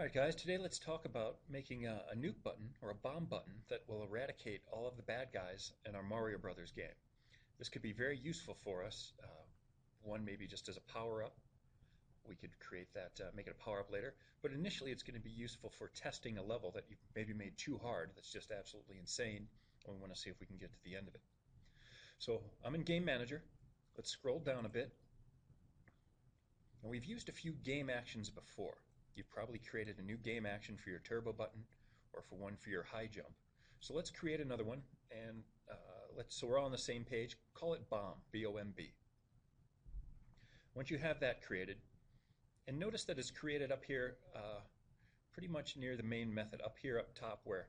Alright guys, today let's talk about making a nuke button or a bomb button that will eradicate all of the bad guys in our Mario Brothers game. This could be very useful for us. One maybe just as a power-up. We could create that, make it a power-up later. But initially it's going to be useful for testing a level that you've maybe made too hard, that's just absolutely insane, and we want to see if we can get to the end of it. So I'm in Game Manager. Let's scroll down a bit. Now we've used a few game actions before. You've probably created a new game action for your turbo button or for one for your high jump. So let's create another one, and so we're all on the same page. Call it bomb, B-O-M-B. Once you have that created, and notice that it's created up here pretty much near the main method, up here up top where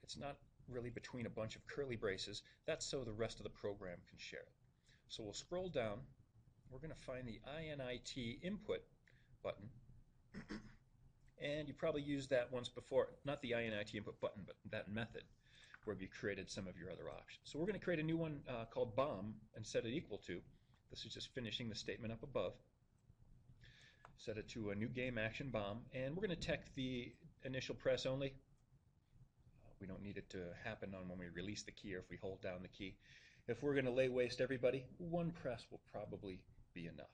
it's not really between a bunch of curly braces. That's so the rest of the program can share it. So we'll scroll down. We're going to find the INIT input button. And you probably used that once before, not the INIT input button, but that method where you created some of your other options. So we're going to create a new one called bomb and set it equal to, this is just finishing the statement up above, set it to a new game action bomb, and we're going to check the initial press only. We don't need it to happen on when we release the key or if we hold down the key. If we're going to lay waste everybody, one press will probably be enough.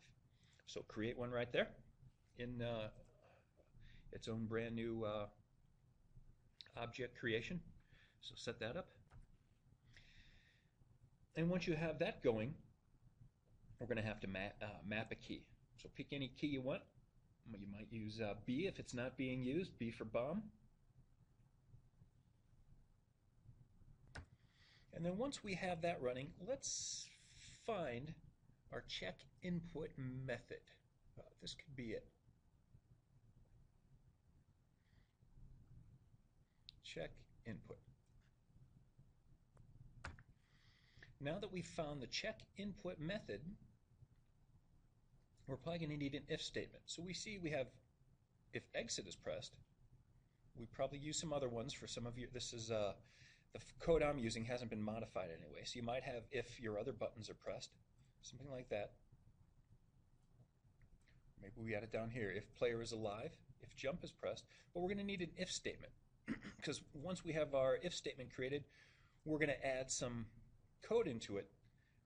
So create one right there in its own brand new object creation. So set that up. And once you have that going, we're going to have to map a key. So pick any key you want. You might use B if it's not being used, B for bomb. And then once we have that running, let's find our check input method. This could be it. Check input. Now that we've found the check input method, we're probably going to need an if statement. So we see we have if exit is pressed. We probably use some other ones for some of you. This is the code I'm using hasn't been modified anyway. So you might have if your other buttons are pressed, something like that. Maybe we add it down here. If player is alive, if jump is pressed. But we're going to need an if statement. Because once we have our if statement created, we're going to add some code into it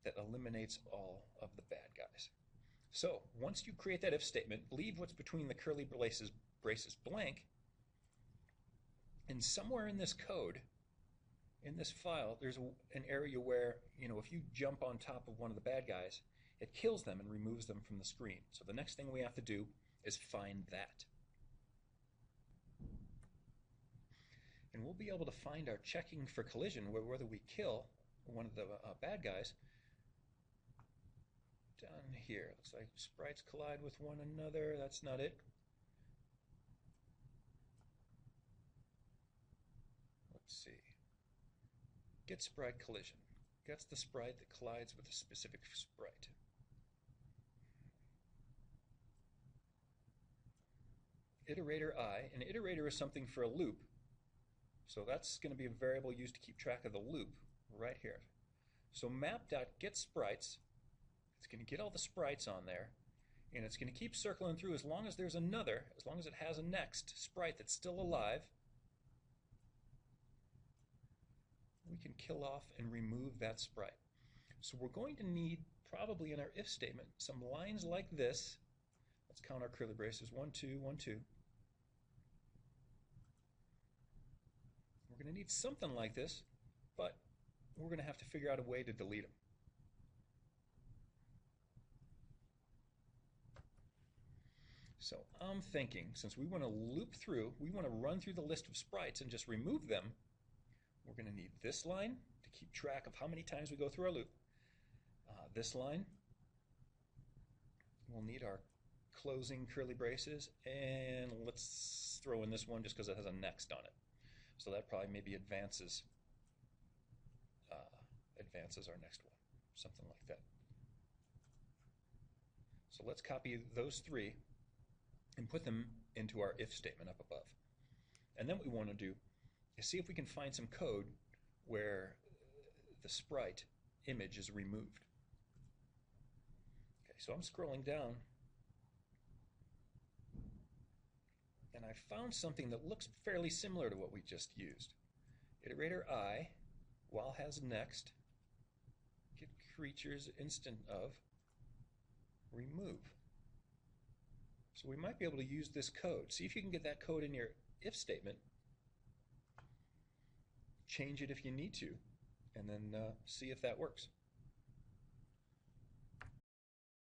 that eliminates all of the bad guys. So once you create that if statement, leave what's between the curly braces blank, and somewhere in this code, in this file, there's an area where, if you jump on top of one of the bad guys, it kills them and removes them from the screen. So the next thing we have to do is find that. And we'll be able to find our checking for collision, whether we kill one of the bad guys, down here. Looks like sprites collide with one another. That's not it. Let's see. Get sprite collision. Gets the sprite that collides with a specific sprite. Iterator I. An iterator is something for a loop. So that's going to be a variable used to keep track of the loop right here. So map.getSprites, it's going to get all the sprites on there, and it's going to keep circling through as long as there's another, as long as it has a next sprite that's still alive. We can kill off and remove that sprite. So we're going to need, probably in our if statement, some lines like this. Let's count our curly braces. 1, 2, 1, 2. We're going to need something like this, but we're going to have to figure out a way to delete them. So I'm thinking, since we want to loop through, we want to run through the list of sprites and just remove them, we're going to need this line to keep track of how many times we go through our loop. This line, we'll need our closing curly braces, and let's throw in this one just because it has a next on it. So that probably maybe advances our next one, something like that. So let's copy those three and put them into our if statement up above. And then what we want to do is see if we can find some code where the sprite image is removed. Okay, so I'm scrolling down, and I found something that looks fairly similar to what we just used. Iterator I, while has next, get creatures instant of, remove. So we might be able to use this code. See if you can get that code in your if statement. Change it if you need to, and then see if that works.